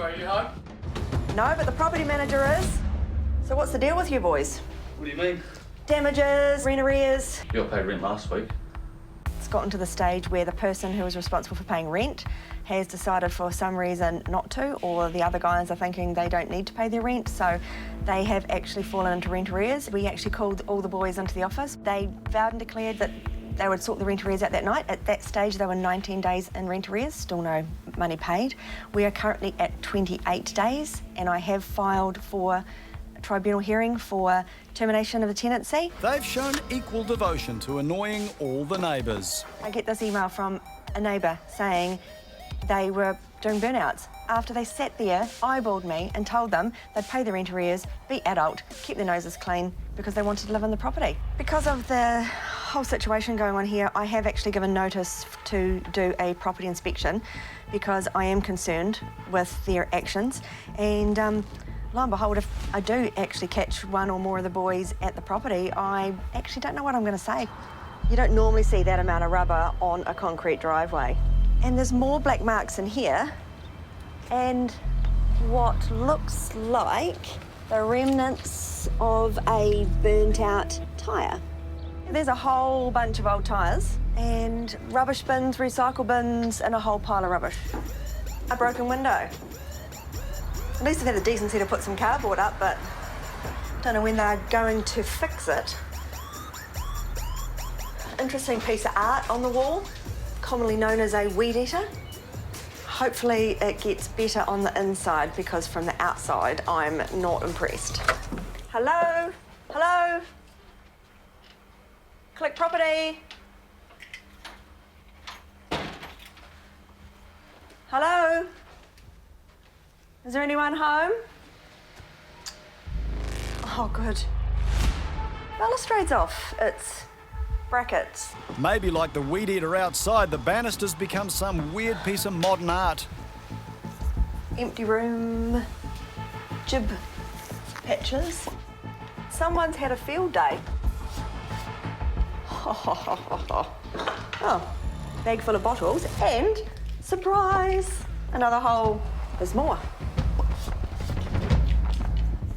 Are you home? No, but the property manager is. So what's the deal with you boys? What do you mean? Damages, rent arrears. You got paid rent last week. It's gotten to the stage where the person who was responsible for paying rent has decided for some reason not to, or the other guys are thinking they don't need to pay their rent, so they have actually fallen into rent arrears. We actually called all the boys into the office. They vowed and declared that they would sort the rent arrears out that night. At that stage, they were 19 days in rent arrears, still no money paid. We are currently at 28 days, and I have filed for a tribunal hearing for termination of the tenancy. They've shown equal devotion to annoying all the neighbours. I get this email from a neighbour saying they were doing burnouts. After they sat there, eyeballed me and told them they'd pay their rent arrears, be adult, keep their noses clean, because they wanted to live in the property. Because of the whole situation going on here, I have actually given notice to do a property inspection because I am concerned with their actions. And lo and behold, if I do actually catch one or more of the boys at the property, I actually don't know what I'm going to say. You don't normally see that amount of rubber on a concrete driveway. And there's more black marks in here, and what looks like the remnants of a burnt-out tyre. There's a whole bunch of old tyres and rubbish bins, recycle bins, and a whole pile of rubbish. A broken window. At least they've had the decency to put some cardboard up, but don't know when they're going to fix it. Interesting piece of art on the wall, commonly known as a weed eater. Hopefully it gets better on the inside, because from the outside I'm not impressed. Hello? Hello? Click property. Hello? Is there anyone home? Oh, good. Balustrade's off. It's brackets. Maybe like the weed eater outside, the banisters become some weird piece of modern art. Empty room. Jib patches. Someone's had a field day. Oh, bag full of bottles and, surprise, another hole. There's more.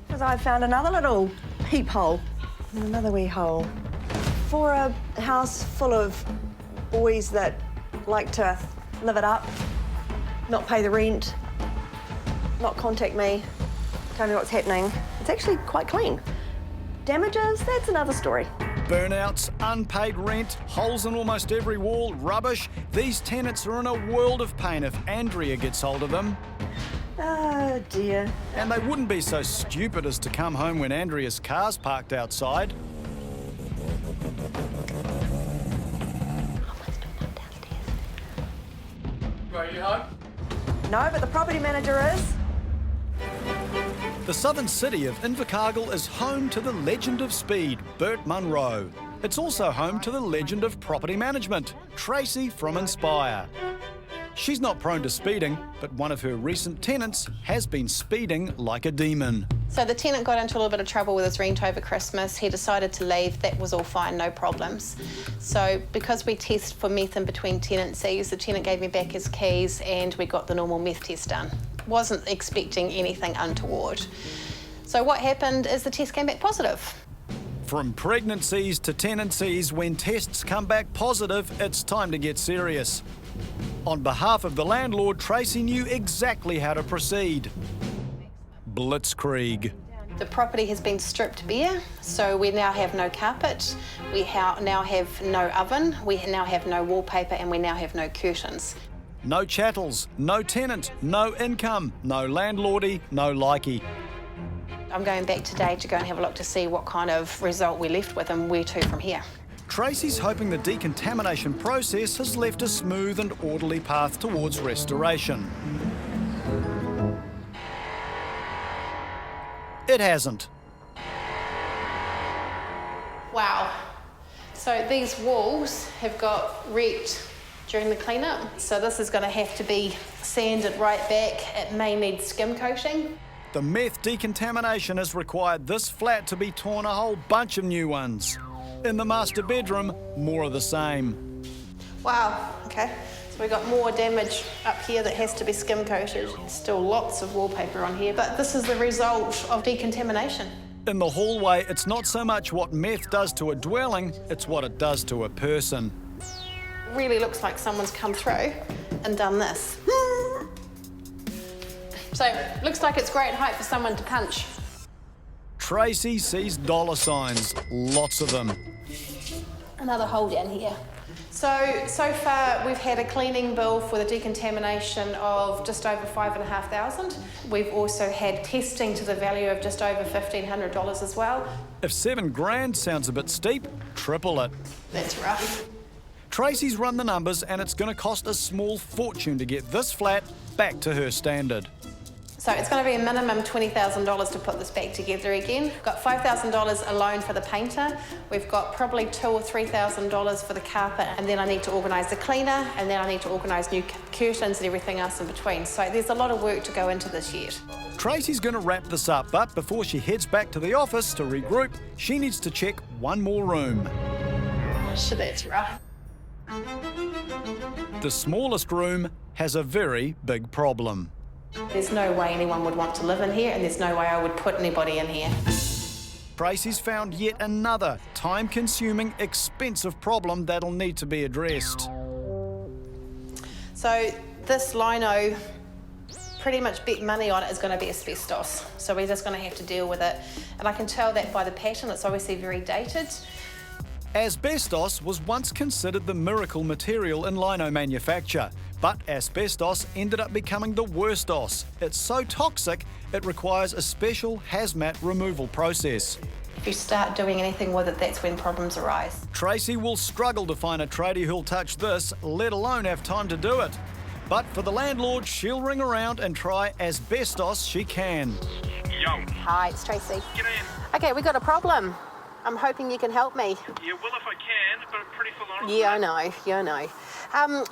Because I found another little peephole and another wee hole. For a house full of boys that like to live it up, not pay the rent, not contact me, tell me what's happening, it's actually quite clean. Damages, that's another story. Burnouts, unpaid rent, holes in almost every wall, rubbish. These tenants are in a world of pain if Andrea gets hold of them. Oh, dear. And they wouldn't be so stupid as to come home when Andrea's car's parked outside. Are you home? No, but the property manager is. The southern city of Invercargill is home to the legend of speed, Bert Munro. It's also home to the legend of property management, Tracy from Inspire. She's not prone to speeding, but one of her recent tenants has been speeding like a demon. So the tenant got into a little bit of trouble with his rent over Christmas. He decided to leave. That was all fine, no problems. So because we test for meth in between tenancies, the tenant gave me back his keys and we got the normal meth test done. Wasn't expecting anything untoward. So what happened is the test came back positive. From pregnancies to tenancies, when tests come back positive, it's time to get serious. On behalf of the landlord, Tracy knew exactly how to proceed. Blitzkrieg. The property has been stripped bare, so we now have no carpet, we now have no oven, we now have no wallpaper, and we now have no curtains. No chattels, no tenant, no income, no landlordy, no likey. I'm going back today to go and have a look to see what kind of result we're left with and where to from here. Tracy's hoping the decontamination process has left a smooth and orderly path towards restoration. It hasn't. Wow. So these walls have got wrecked during the clean-up. So this is going to have to be sanded right back. It may need skim coating. The meth decontamination has required this flat to be torn a whole bunch of new ones. In the master bedroom, more of the same. Wow, okay. So we've got more damage up here that has to be skim coated. Still lots of wallpaper on here, but this is the result of decontamination. In the hallway, it's not so much what meth does to a dwelling, it's what it does to a person. Really looks like someone's come through and done this. So, looks like it's great height for someone to punch. Tracy sees dollar signs, lots of them. Another hole down here. So far we've had a cleaning bill for the decontamination of just over $5,500. We've also had testing to the value of just over $1,500 as well. If $7,000 sounds a bit steep, triple it. That's rough. Tracy's run the numbers and it's going to cost a small fortune to get this flat back to her standard. So it's going to be a minimum $20,000 to put this back together again. We've got $5,000 alone for the painter. We've got probably $2,000 or $3,000 for the carpet, and then I need to organise the cleaner, and then I need to organise new curtains and everything else in between. So there's a lot of work to go into this yet. Tracy's going to wrap this up, but before she heads back to the office to regroup, she needs to check one more room. So that's rough. The smallest room has a very big problem. There's no way anyone would want to live in here, and there's no way I would put anybody in here. Tracy's found yet another time-consuming, expensive problem that'll need to be addressed. So this lino, pretty much bet money on it is going to be asbestos. So we're just going to have to deal with it. And I can tell that by the pattern, it's obviously very dated. Asbestos was once considered the miracle material in lino manufacture, but asbestos ended up becoming the worstos. It's so toxic, it requires a special hazmat removal process. If you start doing anything with it, that's when problems arise. Tracy will struggle to find a tradie who'll touch this, let alone have time to do it. But for the landlord, she'll ring around and try asbestos she can. Yo. Hi, it's Tracy. G'day. Okay, we got a problem. I'm hoping you can help me. Yeah, well, if I can, but I'm pretty full on. Yeah, I know.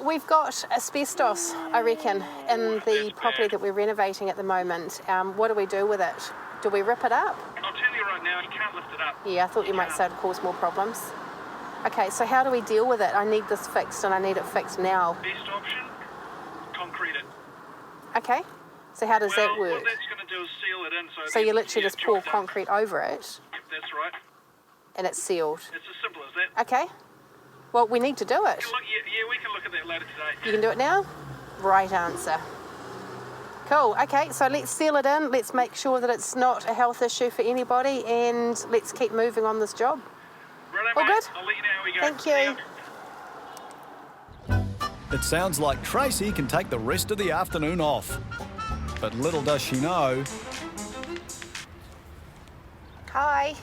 We've got asbestos, I reckon, in the property that we're renovating at the moment. What do we do with it? Do we rip it up? I'll tell you right now, you can't lift it up. Yeah, I thought you might say it'd cause more problems. Okay, so how do we deal with it? I need this fixed, and I need it fixed now. Best option, concrete it. Okay, so how does that Well, work? what that's going to do is seal it in. So you literally just pour concrete over it, Yep, that's right. and it's sealed. It's as simple as that. Okay, well, we need to do it. Look, yeah, we can look at that later today. You can do it now? Right answer. Cool, okay, so let's seal it in, let's make sure that it's not a health issue for anybody, and let's keep moving on this job. Righto, All mate. good? I'll let you know how we go. Thank you. See ya. It sounds like Tracy can take the rest of the afternoon off. But little does she know, Hi,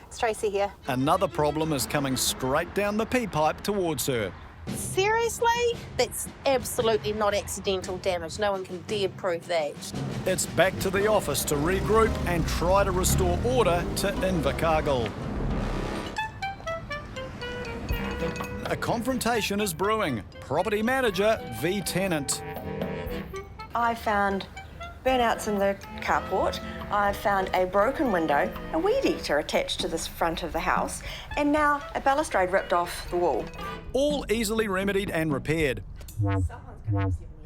it's Tracy here. another problem is coming straight down the pea-pipe towards her. Seriously? That's absolutely not accidental damage. No one can dare prove that. It's back to the office to regroup and try to restore order to Invercargill. A confrontation is brewing. Property manager v tenant. I found burnouts in the carport. I found a broken window, a weed eater attached to this front of the house, and now a balustrade ripped off the wall. All easily remedied and repaired.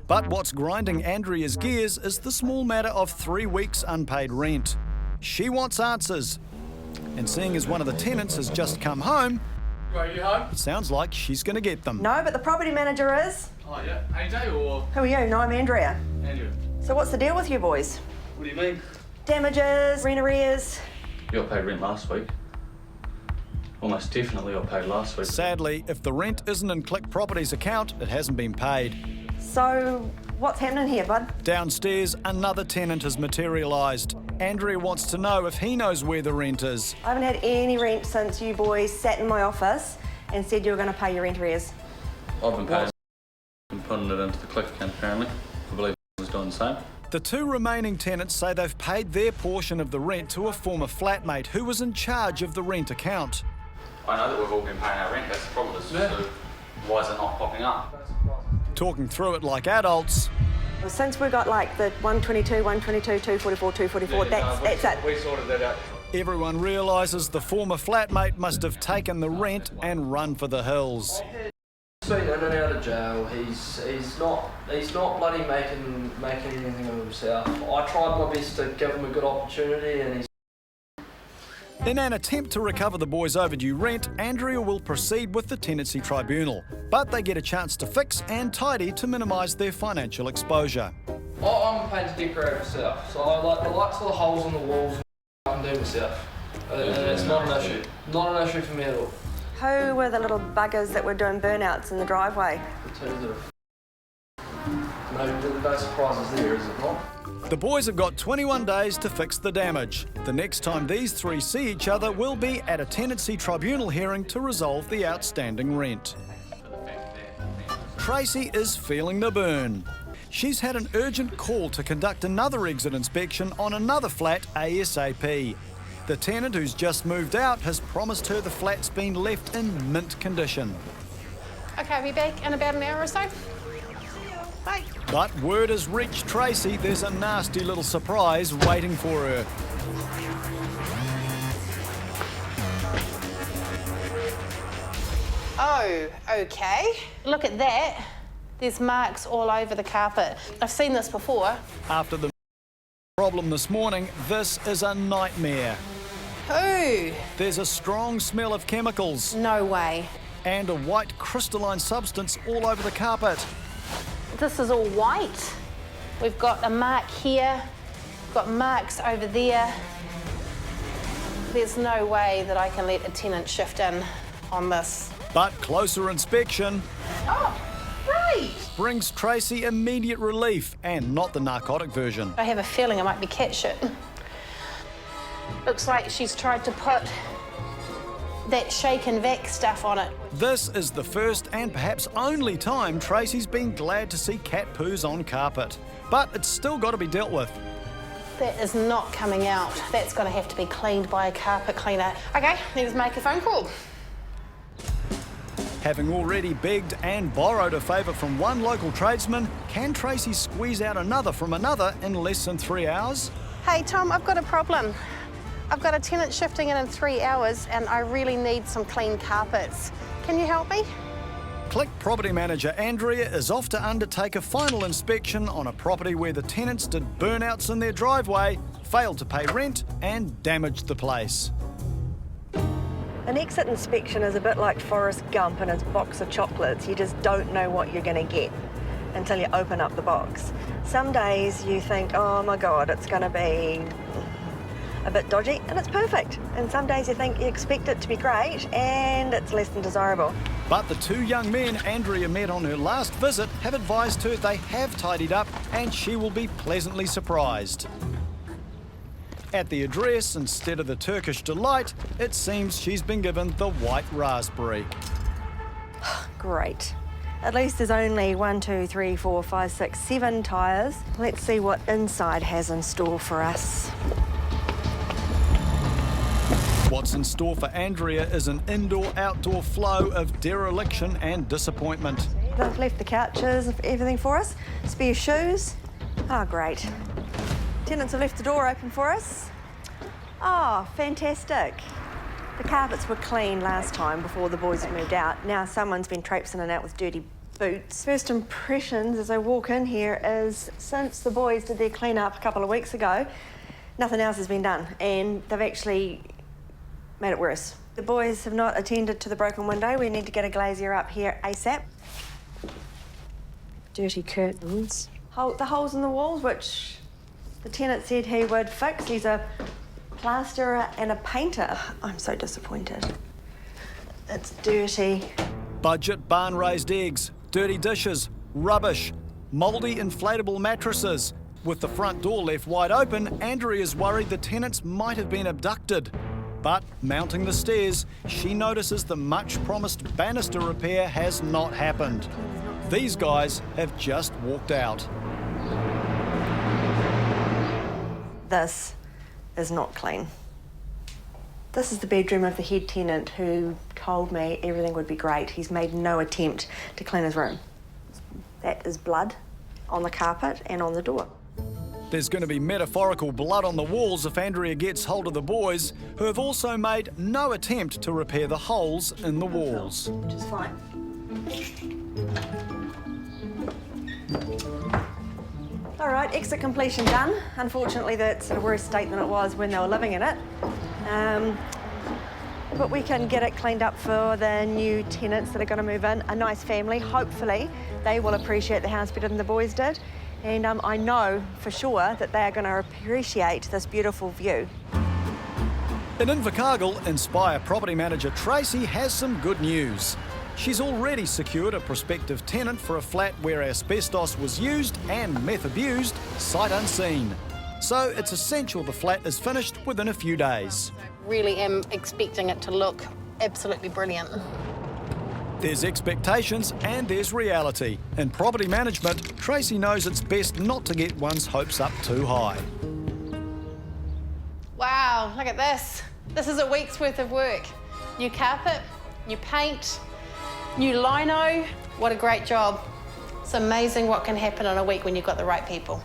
But what's grinding Andrea's gears is the small matter of 3 weeks unpaid rent. She wants answers. And seeing as one of the tenants has just come home, Are you home? it sounds like she's going to get them. No, but the property manager is. Oh, yeah. AJ or Who are you? No, I'm Andrea. Andrew? So what's the deal with you boys? What do you mean? Damages, rent arrears. You got paid rent last week. Almost definitely got paid last week. Sadly, if the rent isn't in Click Properties account, it hasn't been paid. So what's happening here, bud? Downstairs, another tenant has materialised. Andrea wants to know if he knows where the rent is. I haven't had any rent since you boys sat in my office and said you were going to pay your rent arrears. I've been paying and putting it into the Click account apparently. I believe was doing the same. The 2 remaining tenants say they've paid their portion of the rent to a former flatmate who was in charge of the rent account. I know that we've all been paying our rent, that's the problem. So why is it not popping up? Talking through it like adults, Well, since we got like the 122, 122, 244, 244, that's it. We sorted that out. everyone realises the former flatmate must have taken the rent and run for the hills. He's been in and out of jail. He's not bloody making anything of himself. I tried my best to give him a good opportunity, and he's. In an attempt to recover the boys' overdue rent, Andrea will proceed with the tenancy tribunal, but they get a chance to fix and tidy to minimise their financial exposure. I'm paid to decorate myself, so I like the likes of the holes in the walls. I can do myself. It's not an issue. Not an issue for me at all. Who were the little buggers that were doing burnouts in the driveway? The two that are... No surprises there, is it not? The boys have got 21 days to fix the damage. The next time these three see each other will be at a tenancy tribunal hearing to resolve the outstanding rent. Tracy is feeling the burn. She's had an urgent call to conduct another exit inspection on another flat ASAP. The tenant who's just moved out has promised her the flat's been left in mint condition. Okay, I'll be back in about an hour or so. Bye. But word has reached Tracy there's a nasty little surprise waiting for her. Oh, okay. Look at that. There's marks all over the carpet. I've seen this before. After the problem this morning, this is a nightmare. Ooh, There's a strong smell of chemicals no way. and a white crystalline substance all over the carpet. This is all white. We've got a mark here, we've got marks over there. There's no way that I can let a tenant shift in on this. But closer inspection Oh, right. brings Tracy immediate relief, and not the narcotic version. I have a feeling it might be cat shit. Looks like she's tried to put that shake and vac stuff on it. This is the first and perhaps only time Tracy's been glad to see cat poos on carpet. But it's still got to be dealt with. That is not coming out. That's going to have to be cleaned by a carpet cleaner. Okay, need to make a phone call. Having already begged and borrowed a favour from one local tradesman, can Tracy squeeze out another from another in less than 3 hours? Hey, Tom, I've got a problem. I've got a tenant shifting in 3 hours and I really need some clean carpets. Can you help me? Click property manager Andrea is off to undertake a final inspection on a property where the tenants did burnouts in their driveway, failed to pay rent and damaged the place. An exit inspection is a bit like Forrest Gump and his box of chocolates. You just don't know what you're going to get until you open up the box. Some days you think, oh my God, it's going to be a bit dodgy, and it's perfect. And some days you think you expect it to be great and it's less than desirable. But the two young men Andrea met on her last visit have advised her they have tidied up and she will be pleasantly surprised. At the address, instead of the Turkish delight, it seems she's been given the white raspberry. Great. At least there's only 1, 2, 3, 4, 5, 6, 7 tyres. Let's see what inside has in store for us. What's in store for Andrea is an indoor-outdoor flow of dereliction and disappointment. They've left the couches, everything for us. Spare shoes. Oh, great. Tenants have left the door open for us. Oh, fantastic. The carpets were clean last time before the boys had moved out. Now someone's been traipsing in and out with dirty boots. First impressions as I walk in here is since the boys did their clean up a couple of weeks ago, nothing else has been done, and they've actually made it worse. The boys have not attended to the broken window. We need to get a glazier up here ASAP. Dirty curtains. The holes in the walls, which the tenant said he would fix. He's a plasterer and a painter. I'm so disappointed. It's dirty. Budget barn-raised eggs, dirty dishes, rubbish, mouldy inflatable mattresses. With the front door left wide open, Andrea's worried the tenants might have been abducted. But mounting the stairs, she notices the much-promised banister repair has not happened. These guys have just walked out. This is not clean. This is the bedroom of the head tenant who told me everything would be great. He's made no attempt to clean his room. That is blood on the carpet and on the door. There's going to be metaphorical blood on the walls if Andrea gets hold of the boys, who have also made no attempt to repair the holes in the walls. Which is fine. All right, exit completion done. Unfortunately, that's in a worse state than it was when they were living in it. But we can get it cleaned up for the new tenants that are going to move in. A nice family. Hopefully, they will appreciate the house better than the boys did. And I know for sure that they are going to appreciate this beautiful view. In Invercargill, Inspire property manager Tracy has some good news. She's already secured a prospective tenant for a flat where asbestos was used and meth abused, sight unseen. So it's essential the flat is finished within a few days. Really am expecting it to look absolutely brilliant. There's expectations and there's reality. In property management, Tracy knows it's best not to get one's hopes up too high. Wow, look at this. This is a week's worth of work. New carpet, new paint, new lino. What a great job. It's amazing what can happen in a week when you've got the right people.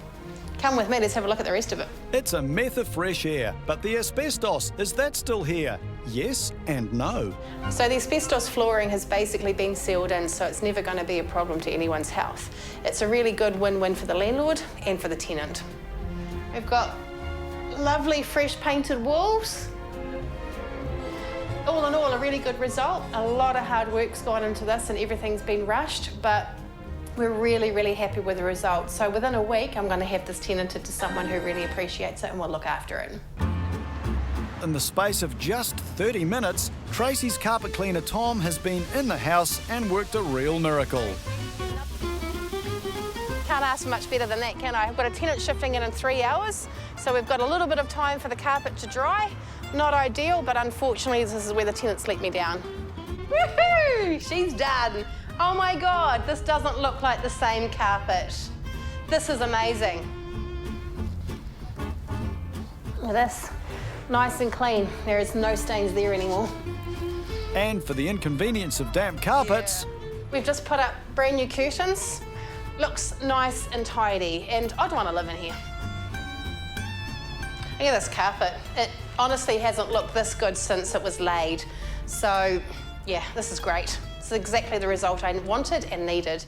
Come with me, let's have a look at the rest of it. It's a breath of fresh air, but the asbestos, is that still here? Yes and no. So the asbestos flooring has basically been sealed in, so it's never going to be a problem to anyone's health. It's a really good win-win for the landlord and for the tenant. We've got lovely fresh painted walls. All in all, a really good result. A lot of hard work's gone into this and everything's been rushed, but we're really, really happy with the result. So within a week, I'm going to have this tenanted to someone who really appreciates it and will look after it. In the space of just 30 minutes, Tracy's carpet cleaner Tom has been in the house and worked a real miracle. Can't ask for much better than that, can I? I've got a tenant shifting in 3 hours, so we've got a little bit of time for the carpet to dry. Not ideal, but unfortunately, this is where the tenants let me down. Woohoo! She's done. Oh my God, this doesn't look like the same carpet. This is amazing. Look at this. Nice and clean. There is no stains there anymore. And for the inconvenience of damp carpets, We've just put up brand new curtains. Looks nice and tidy, and I'd want to live in here. Look at this carpet. It honestly hasn't looked this good since it was laid. So, yeah, this is great. This is exactly the result I wanted and needed.